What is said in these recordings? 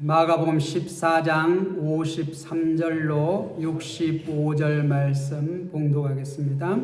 마가복음 14장 53절로 65절 말씀 봉독하겠습니다.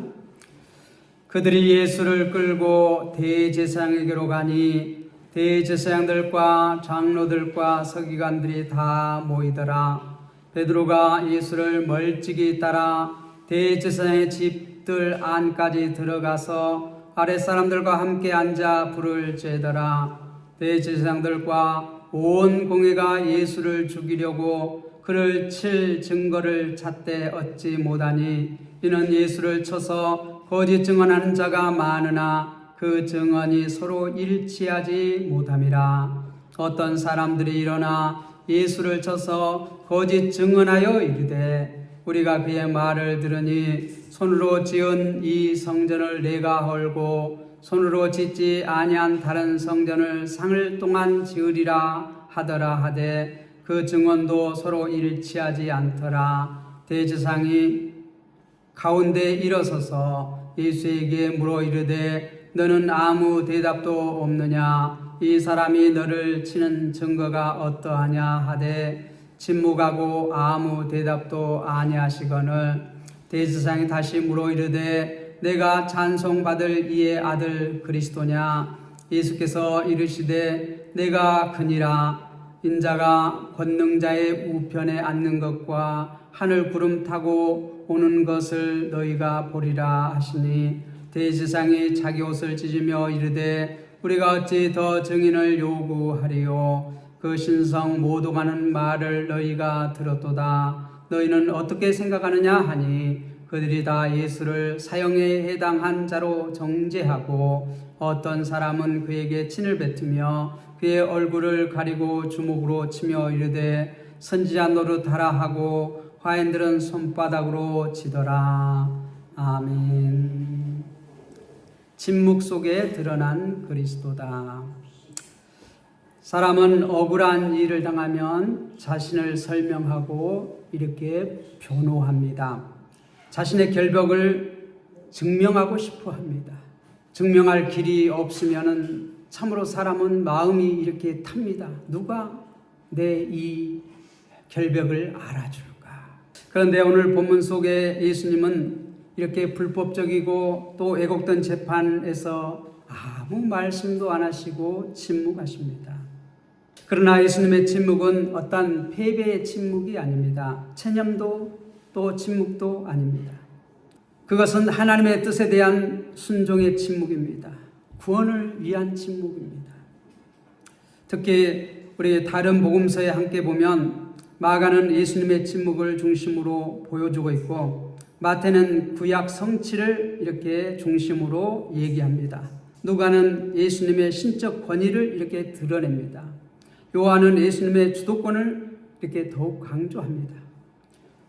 그들이 예수를 끌고 대제사장에게로 가니 대제사장들과 장로들과 서기관들이 다 모이더라. 베드로가 예수를 멀찍이 따라 대제사장의 집들 안까지 들어가서 아랫사람들과 함께 앉아 불을 쬐더라. 대제사장들과 온 공회가 예수를 죽이려고 그를 칠 증거를 찾되 얻지 못하니 이는 예수를 쳐서 거짓 증언하는 자가 많으나 그 증언이 서로 일치하지 못함이라. 어떤 사람들이 일어나 예수를 쳐서 거짓 증언하여 이르되 우리가 그의 말을 들으니 손으로 지은 이 성전을 내가 헐고 손으로 짓지 아니한 다른 성전을 상을 동안 지으리라 하더라 하되 그 증언도 서로 일치하지 않더라. 대제사장이 가운데 일어서서 예수에게 물어 이르되 너는 아무 대답도 없느냐? 이 사람이 너를 치는 증거가 어떠하냐 하되 침묵하고 아무 대답도 아니하시거늘 대제사장이 다시 물어 이르되 내가 찬송받을 이의 아들 그리스도냐? 예수께서 이르시되 내가 그니라. 인자가 권능자의 우편에 앉는 것과 하늘 구름 타고 오는 것을 너희가 보리라 하시니 대제사장이 자기 옷을 찢으며 이르되 우리가 어찌 더 증인을 요구하리요? 그 신성 모독하는 말을 너희가 들었도다. 너희는 어떻게 생각하느냐 하니 그들이 다 예수를 사형에 해당한 자로 정죄하고 어떤 사람은 그에게 침을 뱉으며 그의 얼굴을 가리고 주먹으로 치며 이르되 선지자 노릇하라 하고 화인들은 손바닥으로 치더라. 아멘. 침묵 속에 드러난 그리스도다. 사람은 억울한 일을 당하면 자신을 설명하고 이렇게 변호합니다. 자신의 결벽을 증명하고 싶어 합니다. 증명할 길이 없으면 참으로 사람은 마음이 이렇게 탑니다. 누가 내 이 결벽을 알아줄까? 그런데 오늘 본문 속에 예수님은 이렇게 불법적이고 또 왜곡된 재판에서 아무 말씀도 안 하시고 침묵하십니다. 그러나 예수님의 침묵은 어떤 패배의 침묵이 아닙니다. 체념도 또 침묵도 아닙니다. 그것은 하나님의 뜻에 대한 순종의 침묵입니다. 구원을 위한 침묵입니다. 특히 우리 다른 복음서에 함께 보면 마가는 예수님의 침묵을 중심으로 보여주고 있고 마태는 구약 성취를 이렇게 중심으로 얘기합니다. 누가는 예수님의 신적 권위를 이렇게 드러냅니다. 요한은 예수님의 주도권을 이렇게 더욱 강조합니다.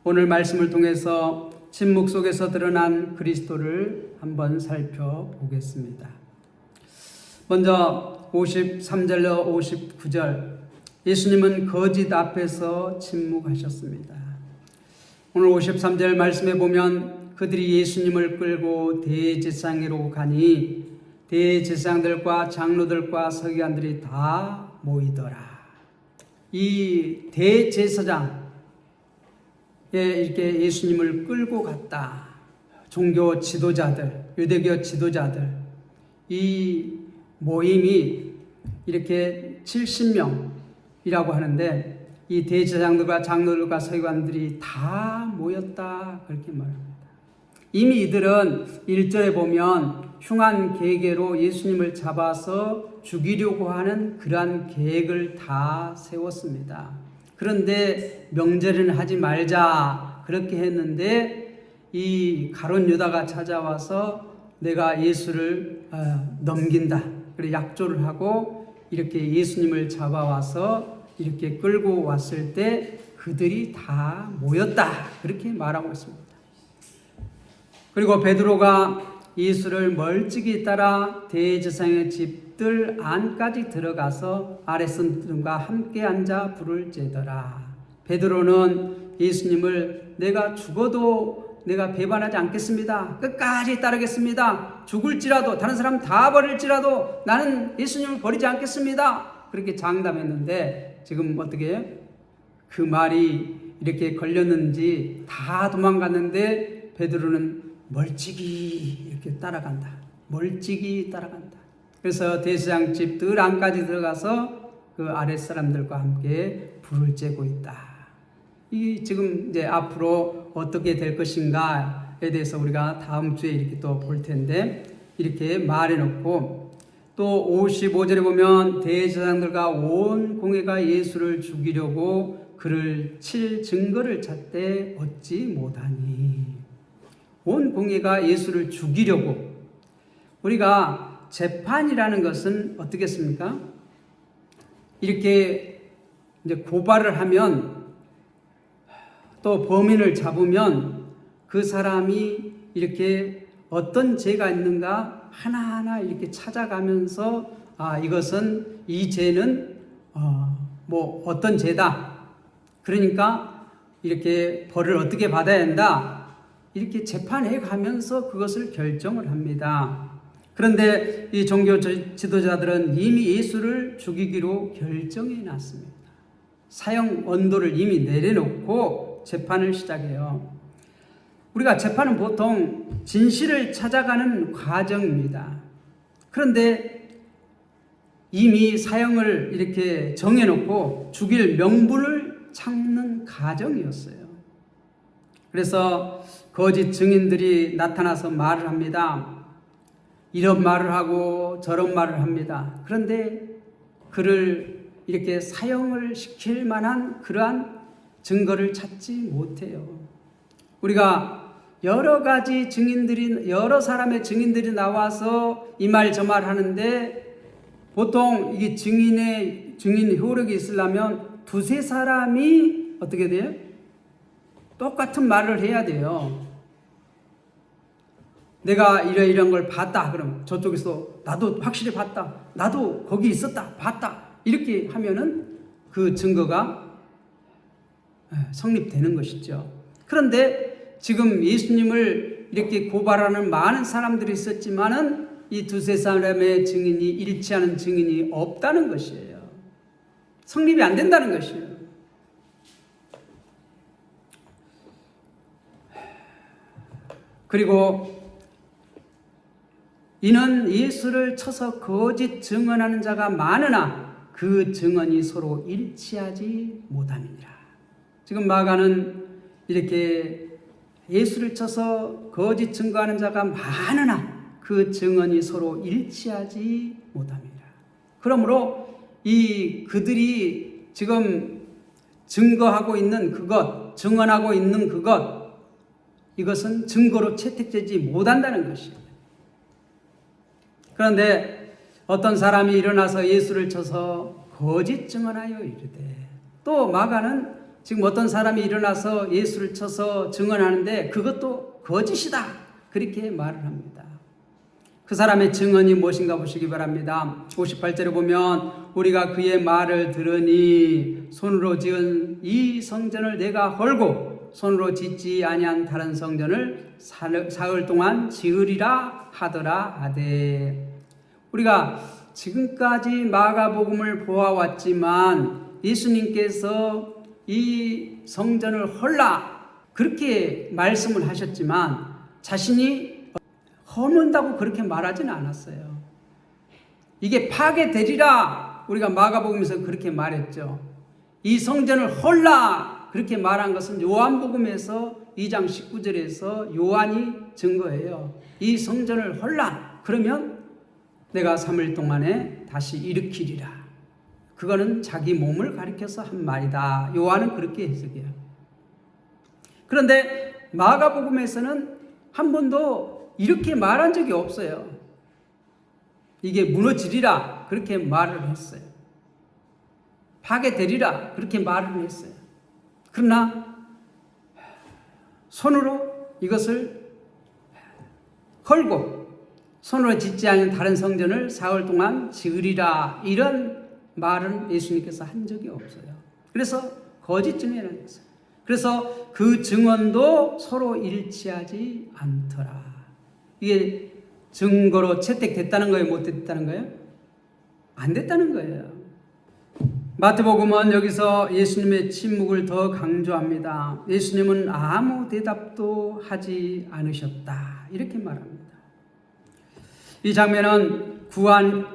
오늘 말씀을 통해서 침묵 속에서 드러난 그리스도를 한번 살펴보겠습니다. 먼저 53절로 59절 예수님은 거짓 앞에서 침묵하셨습니다. 오늘 53절 말씀에 보면 그들이 예수님을 끌고 대제사장으로 가니 대제사장들과 장로들과 서기관들이 다 모이더라. 이 대제사장 이렇게 예수님을 끌고 갔다. 종교 지도자들, 유대교 지도자들, 이 모임이 이렇게 70명이라고 하는데 이 대제사장들과 장로들과 서기관들이 다 모였다 그렇게 말합니다. 이미 이들은 1절에 보면 흉한 계계로 예수님을 잡아서 죽이려고 하는 그러한 계획을 다 세웠습니다. 그런데 명절에는 하지 말자 그렇게 했는데 이 가룟 유다가 찾아와서 내가 예수를 넘긴다. 그래 약조를 하고 이렇게 예수님을 잡아와서 이렇게 끌고 왔을 때 그들이 다 모였다. 그렇게 말하고 있습니다. 그리고 베드로가 예수를 멀찍이 따라 대제사장의 집들 안까지 들어가서 아랫사람들과 함께 앉아 불을 쬐더라. 베드로는 예수님을 내가 죽어도 내가 배반하지 않겠습니다. 끝까지 따르겠습니다. 죽을지라도 다른 사람 다 버릴지라도 나는 예수님을 버리지 않겠습니다. 그렇게 장담했는데 지금 어떻게 그 말이 이렇게 걸렸는지 다 도망갔는데 베드로는 멀찍이 이렇게 따라간다. 멀찍이 따라간다. 그래서 대제사장 집 뜰 안까지 들어가서 그 아랫 사람들과 함께 불을 쬐고 있다. 이 지금 이제 앞으로 어떻게 될 것인가에 대해서 우리가 다음 주에 이렇게 또 볼 텐데 이렇게 말해놓고 또 55절에 보면 대제사장들과 온 공회가 예수를 죽이려고 그를 칠 증거를 찾되 얻지 못하니 온 공회가 예수를 죽이려고 우리가 재판이라는 것은 어떻겠습니까? 이렇게 이제 고발을 하면 또 범인을 잡으면 그 사람이 이렇게 어떤 죄가 있는가 하나하나 이렇게 찾아가면서 이것은 이 죄는 뭐 어떤 죄다. 그러니까 이렇게 벌을 어떻게 받아야 한다. 이렇게 재판해 가면서 그것을 결정을 합니다. 그런데 이 종교 지도자들은 이미 예수를 죽이기로 결정해 놨습니다. 사형 언도를 이미 내려놓고 재판을 시작해요. 우리가 재판은 보통 진실을 찾아가는 과정입니다. 그런데 이미 사형을 이렇게 정해놓고 죽일 명분을 찾는 과정이었어요. 그래서 거짓 증인들이 나타나서 말을 합니다. 이런 말을 하고 저런 말을 합니다. 그런데 그를 이렇게 사형을 시킬 만한 그러한 증거를 찾지 못해요. 우리가 여러 가지 증인들이, 여러 사람의 증인들이 나와서 이 말 저 말 하는데 보통 이게 증인 효력이 있으려면 두세 사람이 어떻게 돼요? 똑같은 말을 해야 돼요. 내가 이런 걸 봤다. 그럼 저쪽에서 나도 확실히 봤다. 나도 거기 있었다. 봤다. 이렇게 하면은 그 증거가 성립되는 것이죠. 그런데 지금 예수님을 이렇게 고발하는 많은 사람들이 있었지만은 이 두세 사람의 증인이 일치하는 증인이 없다는 것이에요. 성립이 안 된다는 것이에요. 그리고 이는 예수를 쳐서 거짓 증언하는 자가 많으나 그 증언이 서로 일치하지 못함이니라. 지금 마가는 이렇게 예수를 쳐서 거짓 증거하는 자가 많으나 그 증언이 서로 일치하지 못함이니라. 그러므로 그들이 지금 증거하고 있는 그것, 증언하고 있는 그것, 이것은 증거로 채택되지 못한다는 것이에요. 그런데 어떤 사람이 일어나서 예수를 쳐서 거짓 증언하여 이르되, 또 마가는 지금 어떤 사람이 일어나서 예수를 쳐서 증언하는데 그것도 거짓이다, 그렇게 말을 합니다. 그 사람의 증언이 무엇인가 보시기 바랍니다. 58절에 보면 우리가 그의 말을 들으니 손으로 지은 이 성전을 내가 헐고 손으로 짓지 아니한 다른 성전을 사흘 동안 지으리라 하더라 하되. 우리가 지금까지 마가복음을 보아왔지만 예수님께서 이 성전을 헐라 그렇게 말씀을 하셨지만 자신이 허문다고 그렇게 말하지는 않았어요. 이게 파괴되리라 우리가 마가복음에서 그렇게 말했죠. 이 성전을 헐라 그렇게 말한 것은 요한복음에서 2장 19절에서 요한이 증거해요. 이 성전을 헐라 그러면 내가 3일 동안에 다시 일으키리라. 그거는 자기 몸을 가리켜서 한 말이다. 요한은 그렇게 해석해요. 그런데 마가복음에서는 한 번도 이렇게 말한 적이 없어요. 이게 무너지리라 그렇게 말을 했어요. 파괴되리라 그렇게 말을 했어요. 그러나 손으로 이것을 헐고 손으로 짓지 않은 다른 성전을 사흘 동안 지으리라 이런 말은 예수님께서 한 적이 없어요. 그래서 거짓 증언이라는 것이에요. 그래서 그 증언도 서로 일치하지 않더라. 이게 증거로 채택됐다는 거예요? 못 됐다는 거예요? 안 됐다는 거예요. 마태복음은 여기서 예수님의 침묵을 더 강조합니다. 예수님은 아무 대답도 하지 않으셨다. 이렇게 말합니다. 이 장면은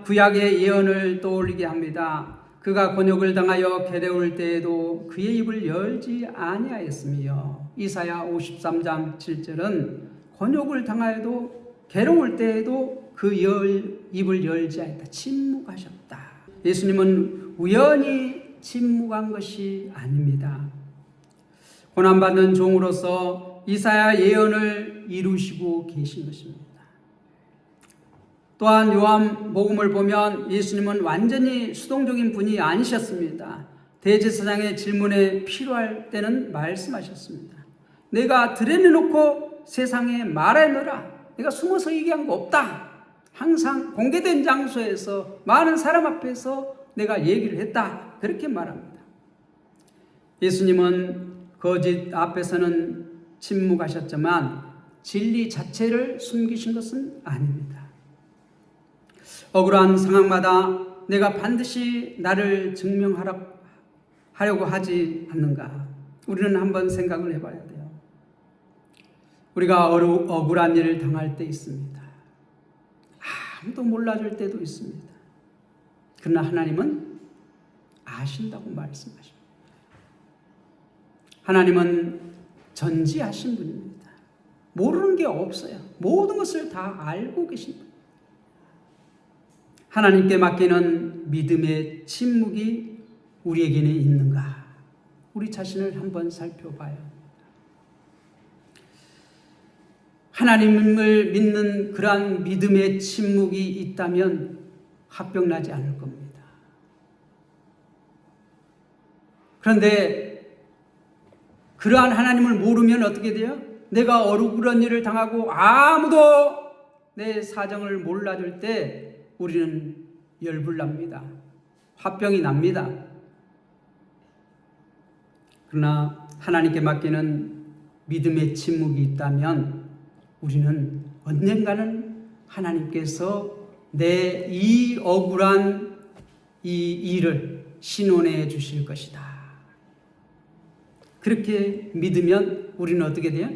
구약의 예언을 떠올리게 합니다. 그가 곤욕을 당하여 괴로울 때에도 그의 입을 열지 아니하였으며, 이사야 53장 7절은 곤욕을 당하여도 괴로울 때에도 그 입을 열지 않았다. 침묵하셨다. 예수님은 우연히 침묵한 것이 아닙니다. 고난받는 종으로서 이사야 예언을 이루시고 계신 것입니다. 또한 요한복음을 보면 예수님은 완전히 수동적인 분이 아니셨습니다. 대제사장의 질문에 필요할 때는 말씀하셨습니다. 내가 드러내놓고 세상에 말하노라. 내가 숨어서 얘기한 거 없다. 항상 공개된 장소에서 많은 사람 앞에서 내가 얘기를 했다. 그렇게 말합니다. 예수님은 거짓 앞에서는 침묵하셨지만 진리 자체를 숨기신 것은 아닙니다. 억울한 상황마다 내가 반드시 나를 증명하려고 하지 않는가? 우리는 한번 생각을 해봐야 돼요. 우리가 억울한 일을 당할 때 있습니다. 아무도 몰라줄 때도 있습니다. 그러나 하나님은 아신다고 말씀하십니다. 하나님은 전지하신 분입니다. 모르는 게 없어요. 모든 것을 다 알고 계신 분. 하나님께 맡기는 믿음의 침묵이 우리에게는 있는가? 우리 자신을 한번 살펴봐요. 하나님을 믿는 그러한 믿음의 침묵이 있다면 화병나지 않을 겁니다. 그런데 그러한 하나님을 모르면 어떻게 돼요? 내가 억울한 일을 당하고 아무도 내 사정을 몰라줄 때 우리는 열불납니다. 화병이 납니다. 그러나 하나님께 맡기는 믿음의 침묵이 있다면 우리는 언젠가는 하나님께서 내 이 억울한 이 일을 신원해 주실 것이다. 그렇게 믿으면 우리는 어떻게 돼요?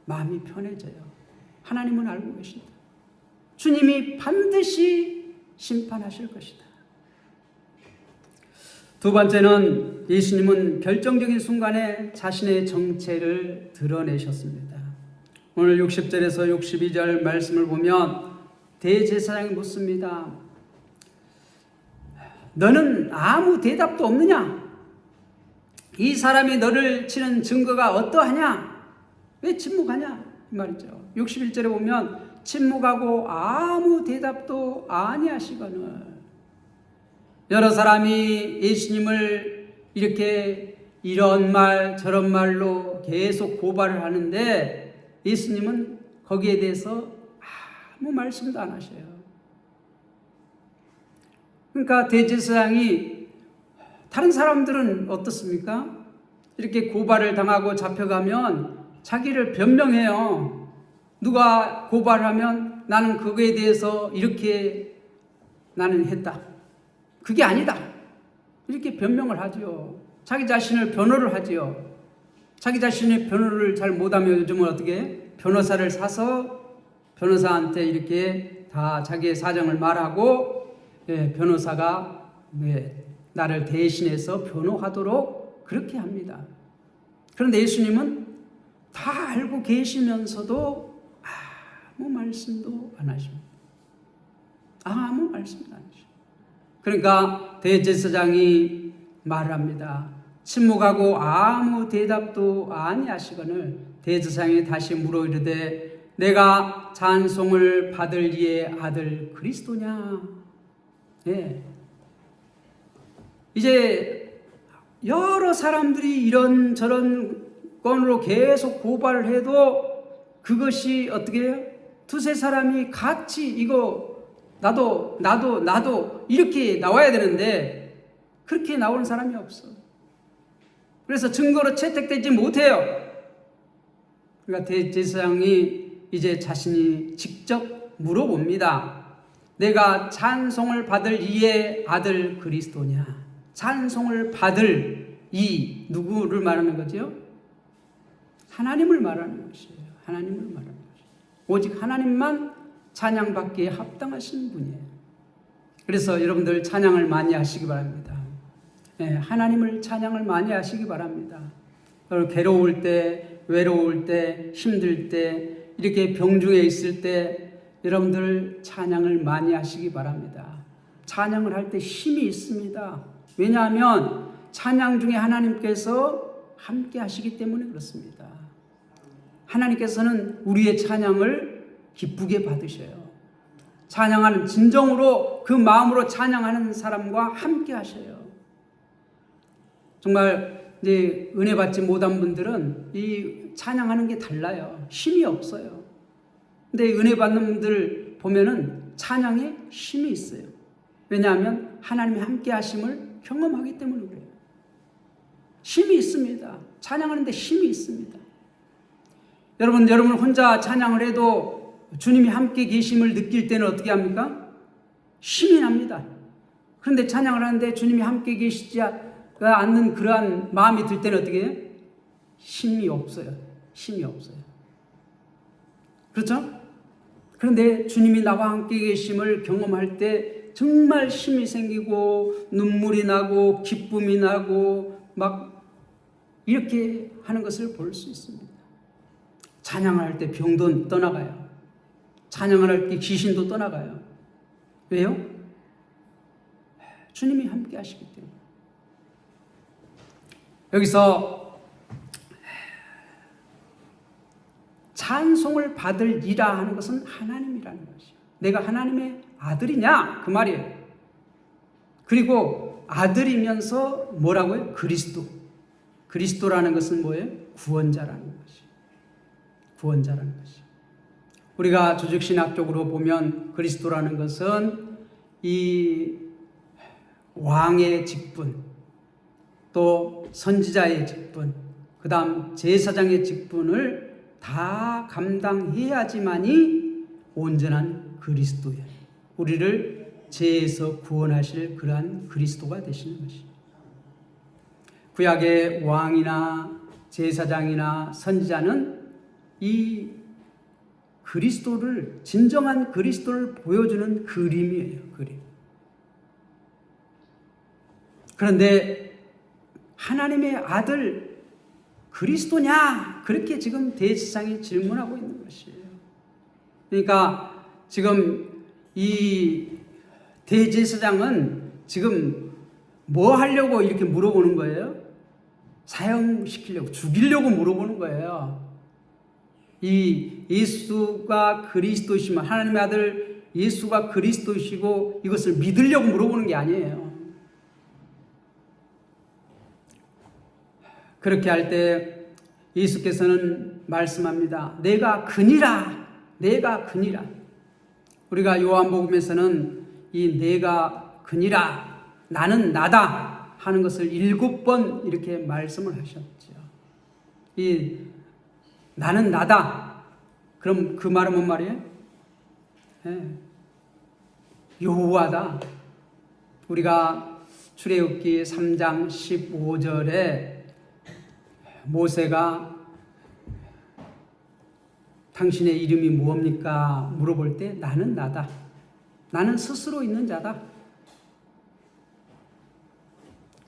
마음이 편해져요. 하나님은 알고 계신다. 주님이 반드시 심판하실 것이다. 두 번째는 예수님은 결정적인 순간에 자신의 정체를 드러내셨습니다. 오늘 60절에서 62절 말씀을 보면 대제사장이 묻습니다. 너는 아무 대답도 없느냐? 이 사람이 너를 치는 증거가 어떠하냐? 왜 침묵하냐? 이 말이죠. 61절에 보면 침묵하고 아무 대답도 아니하시거늘. 여러 사람이 예수님을 이렇게 이런 말 저런 말로 계속 고발을 하는데 예수님은 거기에 대해서 아무 말씀도 안 하셔요. 그러니까 대제사장이, 다른 사람들은 어떻습니까? 이렇게 고발을 당하고 잡혀가면 자기를 변명해요. 누가 고발하면 나는 그거에 대해서 이렇게 나는 했다. 그게 아니다. 이렇게 변명을 하죠. 자기 자신을 변호를 하지요. 자기 자신의 변호를 잘 못하면 요즘은 어떻게 해? 변호사를 사서 변호사한테 이렇게 다 자기의 사정을 말하고 변호사가 나를 대신해서 변호하도록 그렇게 합니다. 그런데 예수님은 다 알고 계시면서도 아무 말씀도 안 하십니다. 아무 말씀도 안 하십니다. 그러니까 대제사장이 말합니다. 침묵하고 아무 대답도 아니하시거늘 대제사장이 다시 물어 이르되 내가 찬송을 받을 이의 아들 그리스도냐? 네. 이제 여러 사람들이 이런저런 건으로 계속 고발을 해도 그것이 어떻게 해요? 두세 사람이 같이 이거 나도 이렇게 나와야 되는데 그렇게 나오는 사람이 없어. 그래서 증거로 채택되지 못해요. 그러니까 대제사장이 이제 자신이 직접 물어봅니다. 내가 찬송을 받을 이의 아들 그리스도냐? 찬송을 받을 이 누구를 말하는 거죠? 하나님을 말하는 것이에요. 하나님을 말하는 것이에요. 오직 하나님만 찬양받기에 합당하신 분이에요. 그래서 여러분들 찬양을 많이 하시기 바랍니다. 네, 하나님을 찬양을 많이 하시기 바랍니다. 괴로울 때, 외로울 때, 힘들 때, 이렇게 병중에 있을 때 여러분들 찬양을 많이 하시기 바랍니다. 찬양을 할 때 힘이 있습니다. 왜냐하면 찬양 중에 하나님께서 함께 하시기 때문에 그렇습니다. 하나님께서는 우리의 찬양을 기쁘게 받으셔요. 찬양하는 진정으로 그 마음으로 찬양하는 사람과 함께 하셔요. 정말 이제 은혜 받지 못한 분들은 이 찬양하는 게 달라요. 힘이 없어요. 근데 은혜 받는 분들 보면은 찬양에 힘이 있어요. 왜냐하면 하나님의 함께 하심을 경험하기 때문에 그래요. 힘이 있습니다. 찬양하는데 힘이 있습니다. 여러분 혼자 찬양을 해도 주님이 함께 계심을 느낄 때는 어떻게 합니까? 힘이 납니다. 그런데 찬양을 하는데 주님이 함께 계시지 않는 그러한 마음이 들 때는 어떻게 해요? 힘이 없어요. 힘이 없어요. 그렇죠? 그런데 주님이 나와 함께 계심을 경험할 때 정말 힘이 생기고 눈물이 나고 기쁨이 나고 막 이렇게 하는 것을 볼 수 있습니다. 찬양을 할 때 병도 떠나가요. 찬양을 할 때 귀신도 떠나가요. 왜요? 주님이 함께 하시기 때문에. 여기서 찬송을 받으리라 하는 것은 하나님이라는 것이에요. 내가 하나님의 아들이냐? 그 말이에요. 그리고 아들이면서 뭐라고요? 그리스도. 그리스도라는 것은 뭐예요? 구원자라는 것이에요. 구원자라는 것이에요. 우리가 조직신학적으로 보면 그리스도라는 것은 이 왕의 직분, 또 선지자의 직분, 그 다음 제사장의 직분을 다 감당해야지만이 온전한 그리스도예요. 우리를 죄에서 구원하실 그러한 그리스도가 되시는 것입니다. 구약의 왕이나 제사장이나 선지자는 이 그리스도를, 진정한 그리스도를 보여주는 그림이에요. 그림. 그런데 하나님의 아들 그리스도냐? 그렇게 지금 대제사장이 질문하고 있는 것이에요. 그러니까 지금 이 대제사장은 지금 뭐 하려고 이렇게 물어보는 거예요? 사형시키려고, 죽이려고 물어보는 거예요. 이 예수가 그리스도시면, 하나님의 아들 예수가 그리스도시고 이것을 믿으려고 물어보는 게 아니에요. 그렇게 할 때 예수께서는 말씀합니다. 내가 그니라. 내가 그니라. 우리가 요한복음에서는 이 내가 그니라, 나는 나다 하는 것을 7번 이렇게 말씀을 하셨죠. 이 나는 나다. 그럼 그 말은 뭔 말이에요? 여호와다. 우리가 출애굽기 3장 15절에 모세가 당신의 이름이 무엇입니까? 물어볼 때 나는 나다. 나는 스스로 있는 자다.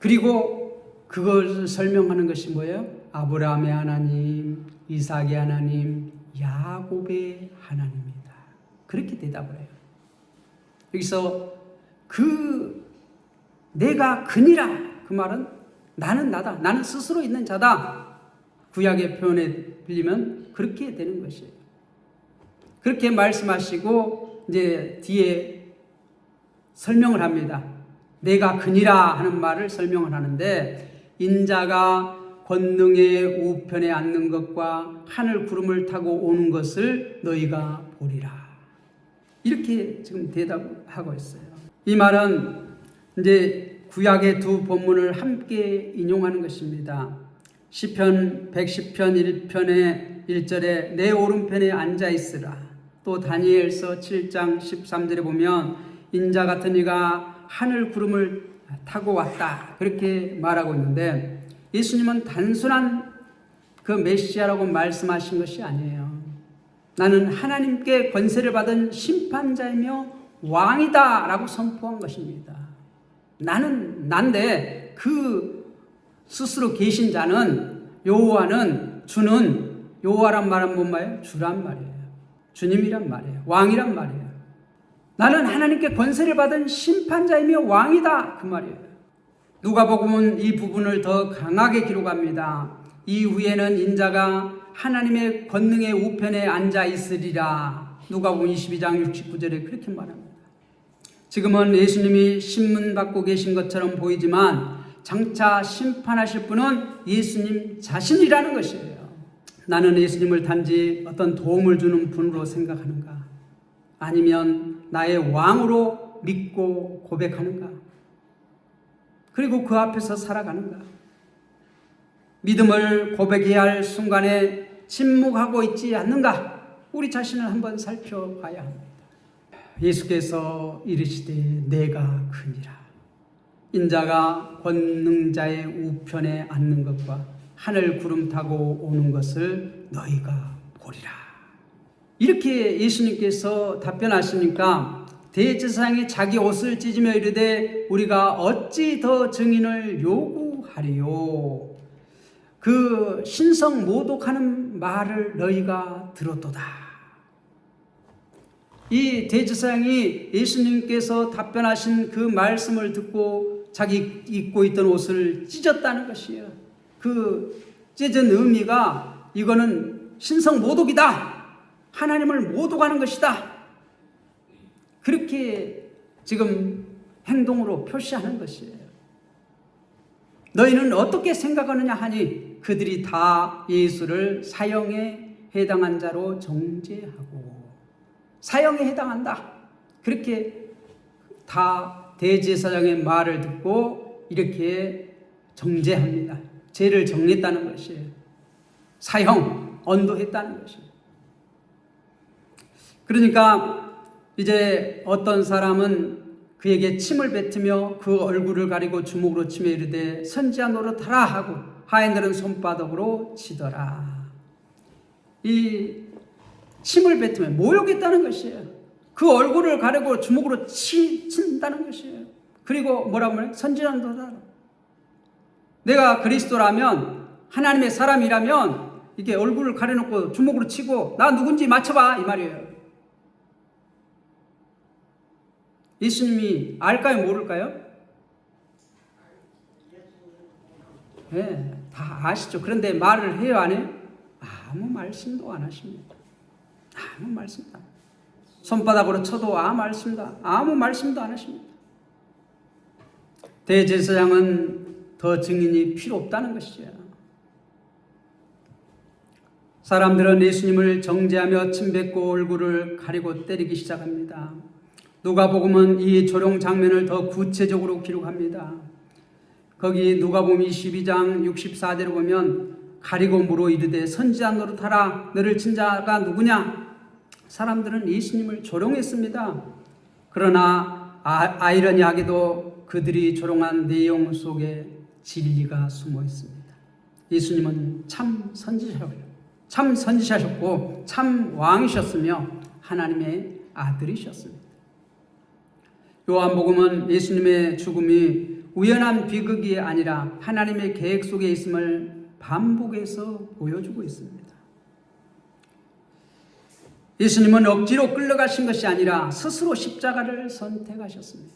그리고 그걸 설명하는 것이 뭐예요? 아브라함의 하나님, 이삭의 하나님, 야곱의 하나님이다. 그렇게 대답을 해요. 여기서 그 내가 그니라, 그 말은 나는 나다. 나는 스스로 있는 자다. 구약의 표현에 빌리면 그렇게 되는 것이에요. 그렇게 말씀하시고 이제 뒤에 설명을 합니다. 내가 그니라 하는 말을 설명을 하는데, 인자가 권능의 우편에 앉는 것과 하늘 구름을 타고 오는 것을 너희가 보리라. 이렇게 지금 대답하고 있어요. 이 말은 이제 구약의 두 본문을 함께 인용하는 것입니다. 시편 110편 1편의 1절에 내 오른편에 앉아 있으라. 또 다니엘서 7장 13절에 보면 인자 같은 이가 하늘 구름을 타고 왔다. 그렇게 말하고 있는데 예수님은 단순한 그 메시아라고 말씀하신 것이 아니에요. 나는 하나님께 권세를 받은 심판자이며 왕이다 라고 선포한 것입니다. 나는 난데 그 스스로 계신 자는 여호와는 주는 여호와란 말은 뭔 말이에요? 주란 말이에요. 주님이란 말이에요. 왕이란 말이에요. 나는 하나님께 권세를 받은 심판자이며 왕이다 그 말이에요. 누가복음은 이 부분을 더 강하게 기록합니다. 이후에는 인자가 하나님의 권능의 우편에 앉아 있으리라. 누가복음 22장 69절에 그렇게 말합니다. 지금은 예수님이 신문 받고 계신 것처럼 보이지만 장차 심판하실 분은 예수님 자신이라는 것이에요. 나는 예수님을 단지 어떤 도움을 주는 분으로 생각하는가? 아니면 나의 왕으로 믿고 고백하는가? 그리고 그 앞에서 살아가는가? 믿음을 고백해야 할 순간에 침묵하고 있지 않는가? 우리 자신을 한번 살펴봐야 합니다. 예수께서 이르시되 내가 크니라. 인자가 권능자의 우편에 앉는 것과 하늘 구름 타고 오는 것을 너희가 보리라. 이렇게 예수님께서 답변하시니까 대제사장이 자기 옷을 찢으며 이르되 우리가 어찌 더 증인을 요구하리요. 그 신성 모독하는 말을 너희가 들었도다. 이 대제사장이 예수님께서 답변하신 그 말씀을 듣고 자기 입고 있던 옷을 찢었다는 것이에요. 그 찢은 의미가 이거는 신성 모독이다. 하나님을 모독하는 것이다. 그렇게 지금 행동으로 표시하는 것이에요. 너희는 어떻게 생각하느냐 하니 그들이 다 예수를 사형에 해당한 자로 정죄하고 사형에 해당한다. 그렇게 다 대제사장의 말을 듣고 이렇게 정죄합니다. 죄를 정했다는 것이에요. 사형, 언도했다는 것이에요. 그러니까 이제 어떤 사람은 그에게 침을 뱉으며 그 얼굴을 가리고 주먹으로 치며 이르되 선지자 노릇하라 하고 하인들은 손바닥으로 치더라. 이 침을 뱉으며 모욕했다는 것이에요. 그 얼굴을 가리고 주먹으로 친다는 것이에요. 그리고 뭐라고 말해요? 선지자 노릇하라. 내가 그리스도라면 하나님의 사람이라면 이렇게 얼굴을 가려놓고 주먹으로 치고 나 누군지 맞춰봐 이 말이에요. 예수님이 알까요? 모를까요? 네, 다 아시죠. 그런데 말을 해요, 안 해요? 아무 말씀도 안 하십니다. 아무 말씀도 안. 손바닥으로 쳐도 아무 말씀도 안 하십니다. 대제사장은 더 증인이 필요 없다는 것이죠. 사람들은 예수님을 정죄하며 침뱉고 얼굴을 가리고 때리기 시작합니다. 누가복음은 이 조롱 장면을 더 구체적으로 기록합니다. 거기 누가복음 22장 64절을 보면 가리고 물어 이르되 선지자 노릇하라. 너를 친 자가 누구냐? 사람들은 예수님을 조롱했습니다. 그러나 아이러니하게도 그들이 조롱한 내용 속에 진리가 숨어 있습니다. 예수님은 참 선지자셨고 참 왕이셨으며 하나님의 아들이셨습니다. 요한복음은 예수님의 죽음이 우연한 비극이 아니라 하나님의 계획 속에 있음을 반복해서 보여주고 있습니다. 예수님은 억지로 끌려가신 것이 아니라 스스로 십자가를 선택하셨습니다.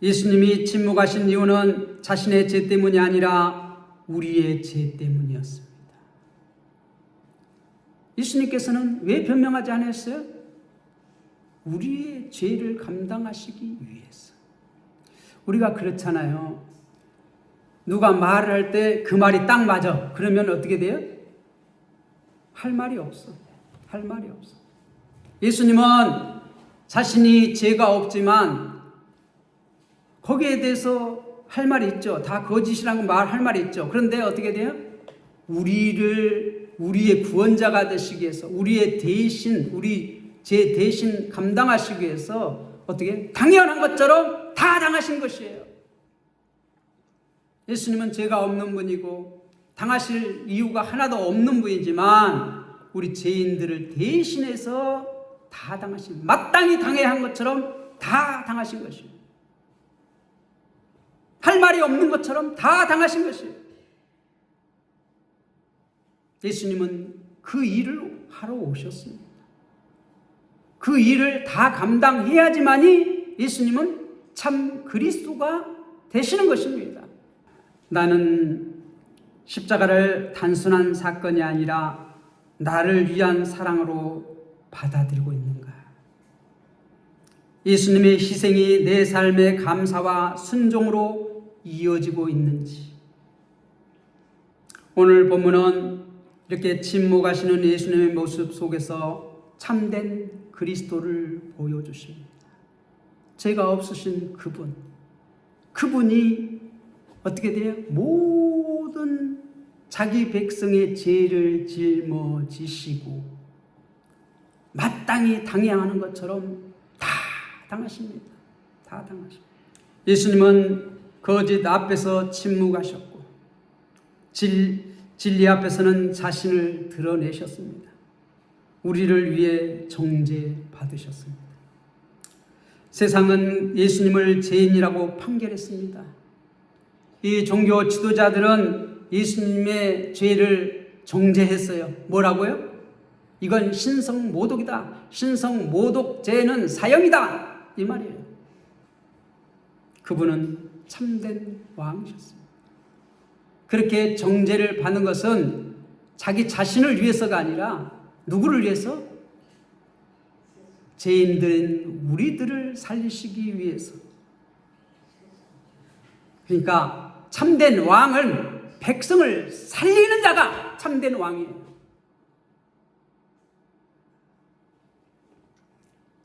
예수님이 침묵하신 이유는 자신의 죄 때문이 아니라 우리의 죄 때문이었습니다. 예수님께서는 왜 변명하지 않았어요? 우리의 죄를 감당하시기 위해서. 우리가 그렇잖아요. 누가 말을 할 때 그 말이 딱 맞아. 그러면 어떻게 돼요? 할 말이 없어. 할 말이 없어. 예수님은 자신이 죄가 없지만 거기에 대해서 할 말이 있죠. 다 거짓이라는 말 할 말이 있죠. 그런데 어떻게 돼요? 우리의 구원자가 되시기 위해서, 우리의 대신, 우리 죄 대신 감당하시기 위해서 어떻게 당연한 것처럼 다 당하신 것이에요. 예수님은 죄가 없는 분이고 당하실 이유가 하나도 없는 분이지만 우리 죄인들을 대신해서 다 당하신, 마땅히 당해야 한 것처럼 다 당하신 것이에요. 할 말이 없는 것처럼 다 당하신 것이에요. 예수님은 그 일을 하러 오셨습니다. 그 일을 다 감당해야지만이 예수님은 참 그리스도가 되시는 것입니다. 나는 십자가를 단순한 사건이 아니라 나를 위한 사랑으로 받아들이고 있는가? 예수님의 희생이 내 삶의 감사와 순종으로 이어지고 있는지. 오늘 본문은 이렇게 침묵하시는 예수님의 모습 속에서 참된 그리스도를 보여주십니다. 죄가 없으신 그분이 어떻게 돼요? 모든 자기 백성의 죄를 짊어지시고 마땅히 당해야 하는 것처럼 다 당하십니다. 다 당하십니다. 예수님은 거짓 앞에서 침묵하셨고 진리 앞에서는 자신을 드러내셨습니다. 우리를 위해 정죄받으셨습니다. 세상은 예수님을 죄인이라고 판결했습니다. 이 종교 지도자들은 예수님의 죄를 정죄했어요. 뭐라고요? 이건 신성모독이다. 신성모독죄는 사형이다. 이 말이에요. 그분은 참된 왕이셨습니다. 그렇게 정죄를 받는 것은 자기 자신을 위해서가 아니라 누구를 위해서? 죄인들인 우리들을 살리시기 위해서. 그러니까 참된 왕은 백성을 살리는 자가 참된 왕이에요.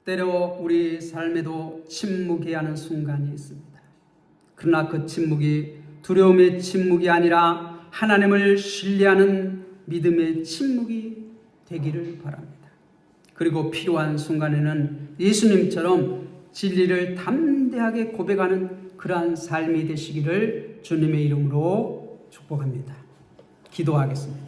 때로 우리 삶에도 침묵해야 하는 순간이 있습니다. 그러나 그 침묵이 두려움의 침묵이 아니라 하나님을 신뢰하는 믿음의 침묵이 되기를 바랍니다. 그리고 필요한 순간에는 예수님처럼 진리를 담대하게 고백하는 그러한 삶이 되시기를 주님의 이름으로 축복합니다. 기도하겠습니다.